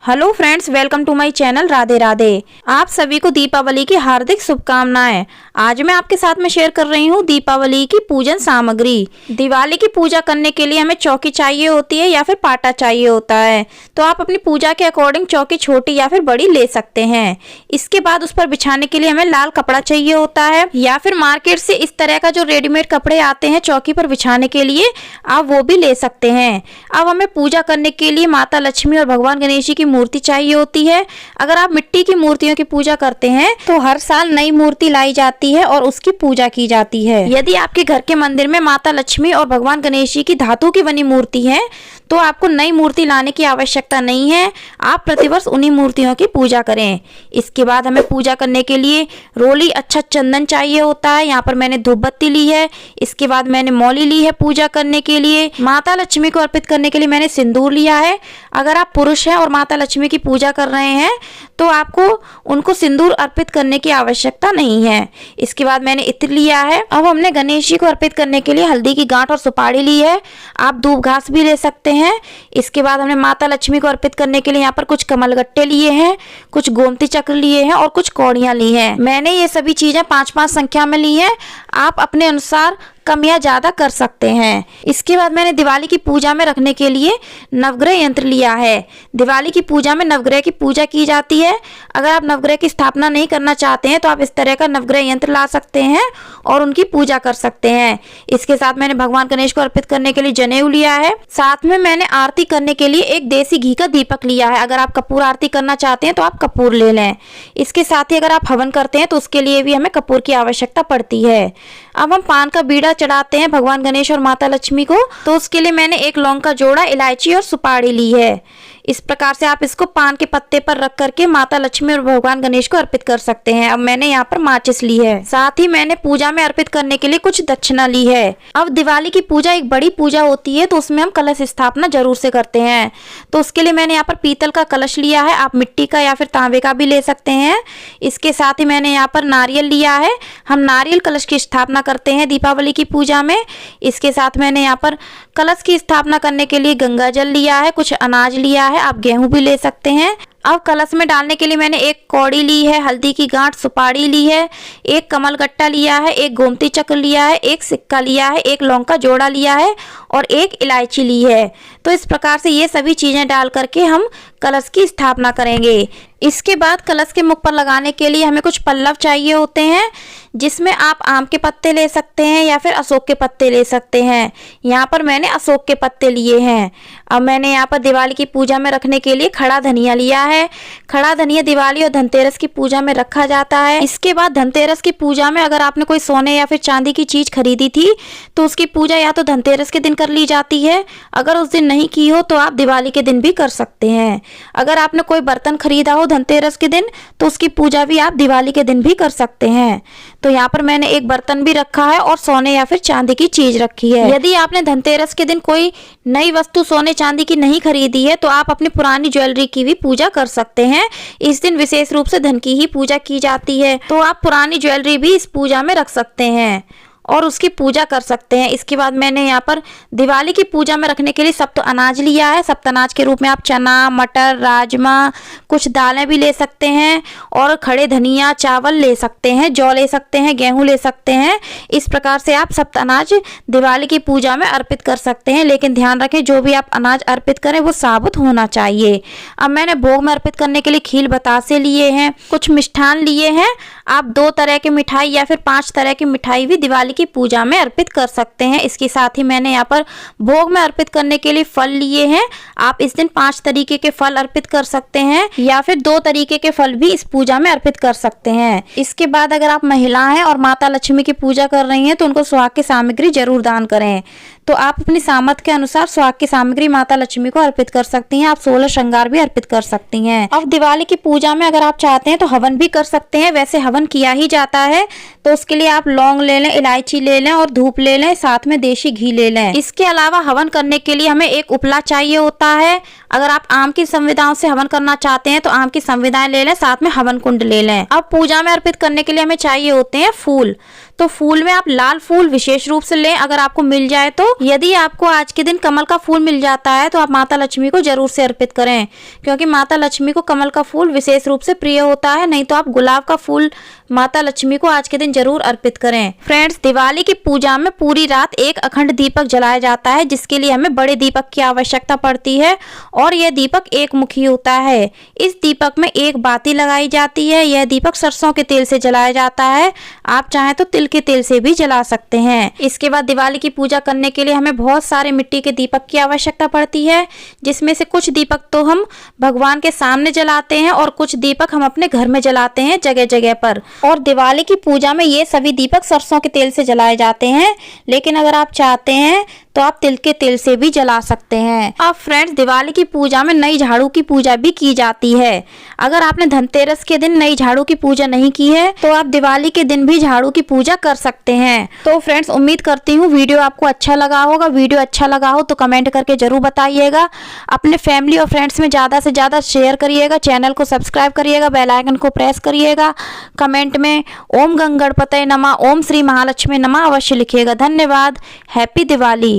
Hello friends, welcome to my channel Radhe Radhe. आप सभी को दीपावली की हार्दिक शुभकामनाएं। आज मैं आपके साथ में शेयर कर रही हूँ दीपावली की पूजन सामग्री। दिवाली की पूजा करने के लिए हमें चौकी चाहिए होती है या फिर पाटा चाहिए होता है, तो आप अपनी पूजा के अकॉर्डिंग चौकी छोटी या फिर बड़ी ले सकते हैं। इसके बाद उस पर बिछाने के लिए हमें लाल कपड़ा चाहिए होता है, या फिर मार्केट से इस तरह का जो रेडीमेड कपड़े आते हैं चौकी पर बिछाने के लिए, आप वो भी ले सकते हैं। अब हमें पूजा करने के लिए माता लक्ष्मी और भगवान गणेश जी की मूर्ति चाहिए होती है। अगर आप मिट्टी की मूर्तियों की पूजा करते हैं तो हर साल नई मूर्ति लाई जाती है और उसकी पूजा की जाती है। यदि आपके घर के मंदिर में माता लक्ष्मी और भगवान गणेश जी की धातु की बनी मूर्ति है तो आपको नई मूर्ति लाने की आवश्यकता नहीं है, आप प्रतिवर्ष उन्हीं मूर्तियों की पूजा करें। इसके बाद हमें पूजा करने के लिए रोली अच्छा चंदन चाहिए होता है। यहाँ पर मैंने धूप बत्ती ली है। इसके बाद मैंने मौली ली है पूजा करने के लिए। माता लक्ष्मी को अर्पित करने के लिए मैंने सिंदूर लिया है। अगर आप पुरुष हैं और माता लक्ष्मी की पूजा कर रहे हैं तो आपको उनको सिंदूर अर्पित करने की आवश्यकता नहीं है। इसके बाद मैंने इत्र लिया है। अब हमने गणेश जी को अर्पित करने के लिए हल्दी की गांठ और सुपारी ली है। आप दूब घास भी ले सकते हैं। इसके बाद हमने माता लक्ष्मी को अर्पित करने के लिए यहाँ पर कुछ कमलगट्टे लिए हैं, कुछ गोमती चक्र लिए हैं और कुछ कौड़ियां ली हैं। मैंने ये सभी चीजें 5-5 संख्या में ली हैं। आप अपने अनुसार कम या ज्यादा कर सकते हैं। इसके बाद मैंने दिवाली की पूजा में रखने के लिए नवग्रह यंत्र लिया है। दिवाली की पूजा में नवग्रह की पूजा की जाती है। अगर आप नवग्रह की स्थापना नहीं करना चाहते हैं तो आप इस तरह का नवग्रह यंत्र ला सकते हैं और उनकी पूजा कर सकते हैं। इसके साथ मैंने भगवान गणेश को अर्पित करने के लिए जनेऊ लिया है। साथ में मैंने आरती करने के लिए एक देसी घी का दीपक लिया है। अगर आप कपूर आरती करना चाहते हैं तो आप कपूर ले लें। इसके साथ ही अगर आप हवन करते हैं तो उसके लिए भी हमें कपूर की आवश्यकता पड़ती है। अब हम पान का बीड़ा चढ़ाते हैं भगवान गणेश और माता लक्ष्मी को, तो उसके लिए मैंने एक लौंग का जोड़ा, इलायची और सुपारी ली है। इस प्रकार से आप इसको पान के पत्ते पर रख करके माता लक्ष्मी और भगवान गणेश को अर्पित कर सकते हैं। अब मैंने यहाँ पर माचिस ली है। साथ ही मैंने पूजा में अर्पित करने के लिए कुछ दक्षिणा ली है। अब दिवाली की पूजा एक बड़ी पूजा होती है तो उसमें हम कलश स्थापना जरूर से करते हैं, तो उसके लिए मैंने यहाँ पर पीतल का कलश लिया है। आप मिट्टी का या फिर तांबे का भी ले सकते हैं। इसके साथ ही मैंने यहाँ पर नारियल लिया है। हम नारियल कलश की स्थापना करते हैं दीपावली की पूजा में। इसके साथ मैंने यहाँ पर कलश की स्थापना करने के लिए गंगा जल लिया है, कुछ अनाज लिया है, आप गेहूं भी ले सकते हैं। अब कलश में डालने के लिए मैंने एक कौड़ी ली है, हल्दी की गांठ, सुपारी ली है, एक कमल गट्टा लिया है, एक गोमती चक्र लिया है, एक सिक्का लिया है, एक लौंग का जोड़ा लिया है और एक इलायची ली है। तो इस प्रकार से ये सभी चीजें डाल करके हम कलश की स्थापना करेंगे। इसके बाद कलश के मुख पर लगाने के लिए हमें कुछ पल्लव चाहिए होते हैं, जिसमें आप आम के पत्ते ले सकते हैं या फिर अशोक के पत्ते ले सकते हैं। यहाँ पर मैंने अशोक के पत्ते लिए हैं। अब मैंने यहाँ पर दिवाली की पूजा में रखने के लिए खड़ा धनिया लिया है। खड़ा धनिया दिवाली और धनतेरस की पूजा में रखा जाता है। इसके बाद धनतेरस की पूजा में अगर आपने कोई सोने या फिर चांदी की चीज खरीदी थी तो उसकी पूजा या तो धनतेरस के दिन कर ली जाती है। अगर उस दिन नहीं की हो तो आप दिवाली के दिन भी कर सकते हैं। अगर आपने कोई बर्तन खरीदा हो धनतेरस के दिन तो उसकी पूजा भी आप दिवाली के दिन भी कर सकते हैं। तो यहाँ पर मैंने एक बर्तन भी रखा है और सोने या फिर चांदी की चीज रखी है। यदि आपने धनतेरस के दिन कोई नई वस्तु सोने चांदी की नहीं खरीदी है तो आप अपनी पुरानी ज्वेलरी की भी पूजा कर सकते हैं। इस दिन विशेष रूप से धन की ही पूजा की जाती है, तो आप पुरानी ज्वेलरी भी इस पूजा में रख सकते हैं और उसकी पूजा कर सकते हैं। इसके बाद मैंने यहाँ पर दिवाली की पूजा में रखने के लिए सप्त अनाज लिया है। सप्त अनाज के रूप में आप चना, मटर, राजमा, कुछ दालें भी ले सकते हैं और खड़े धनिया, चावल ले सकते हैं, जौ ले सकते हैं, गेहूं ले सकते हैं। इस प्रकार से आप सप्त अनाज दिवाली की पूजा में अर्पित कर सकते हैं, लेकिन ध्यान रखें जो भी आप अनाज अर्पित करें वो साबुत होना चाहिए। अब मैंने भोग में अर्पित करने के लिए खील बतासे लिए हैं, कुछ मिष्ठान लिए हैं। आप 2 तरह की मिठाई या फिर 5 तरह की मिठाई भी दिवाली की पूजा में अर्पित कर सकते हैं। इसके साथ ही मैंने यहाँ पर भोग में अर्पित करने के लिए फल लिए हैं। आप इस दिन 5 तरीके के फल अर्पित कर सकते हैं या फिर 2 तरीके के फल भी इस पूजा में अर्पित कर सकते हैं। इसके बाद अगर आप महिला हैं और माता लक्ष्मी की पूजा कर रही हैं तो उनको सुहाग की सामग्री जरूर दान करें। तो आप अपनी सामर्थ्य के अनुसार सुहाग की सामग्री माता लक्ष्मी को अर्पित कर सकती हैं। आप 16 श्रृंगार भी अर्पित कर सकती हैं। अब दिवाली की पूजा में अगर आप चाहते हैं तो हवन भी कर सकते हैं। वैसे हवन किया ही जाता है, तो उसके लिए आप लौंग ले लें, इलायची ले लें और धूप ले लें, साथ में देशी घी ले लें। इसके अलावा हवन करने के लिए हमें एक उपला चाहिए होता है। अगर आप आम की संविदाओं से हवन करना चाहते हैं तो आम की संविदाएं ले लें, साथ में हवन कुंड ले लें। अब पूजा में अर्पित करने के लिए हमें चाहिए होते हैं फूल। तो फूल में आप लाल फूल विशेष रूप से लें, अगर आपको मिल जाए तो। यदि आपको आज के दिन कमल का फूल मिल जाता है तो आप माता लक्ष्मी को जरूर से अर्पित करें, क्योंकि माता लक्ष्मी को कमल का फूल विशेष रूप से प्रिय होता है। नहीं तो आप गुलाब का फूल माता लक्ष्मी को आज के दिन जरूर अर्पित करें। फ्रेंड्स, दिवाली की पूजा में पूरी रात एक अखंड दीपक जलाया जाता है, जिसके लिए हमें बड़े दीपक की आवश्यकता पड़ती है और यह दीपक एक मुखी होता है। इस दीपक में एक बाती लगाई जाती है। यह दीपक सरसों के तेल से जलाया जाता है, आप चाहें तो तिल के तेल से भी जला सकते हैं। इसके बाद दिवाली की पूजा करने के लिए हमें बहुत सारे मिट्टी के दीपक की आवश्यकता पड़ती है, जिसमें से कुछ दीपक तो हम भगवान के सामने जलाते हैं और कुछ दीपक हम अपने घर में जलाते हैं जगह जगह पर। और दिवाली की पूजा में ये सभी दीपक सरसों के तेल से जलाए जाते हैं, लेकिन अगर आप चाहते हैं तो आप तिल के तेल से भी जला सकते हैं। अब फ्रेंड्स, दिवाली की पूजा में नई झाड़ू की पूजा भी की जाती है। अगर आपने धनतेरस के दिन नई झाड़ू की पूजा नहीं की है तो आप दिवाली के दिन भी झाड़ू की पूजा कर सकते हैं। तो फ्रेंड्स, उम्मीद करती हूँ वीडियो आपको अच्छा लगा होगा। वीडियो अच्छा लगा हो तो कमेंट करके जरूर बताइएगा। अपने फैमिली और फ्रेंड्स में ज़्यादा से ज़्यादा शेयर करिएगा। चैनल को सब्सक्राइब करिएगा, बेल आइकन को प्रेस करिएगा। कमेंट में ओम गंगणपतये नमः, ओम श्री महालक्ष्मी नमः अवश्य लिखिएगा। धन्यवाद। हैप्पी दिवाली।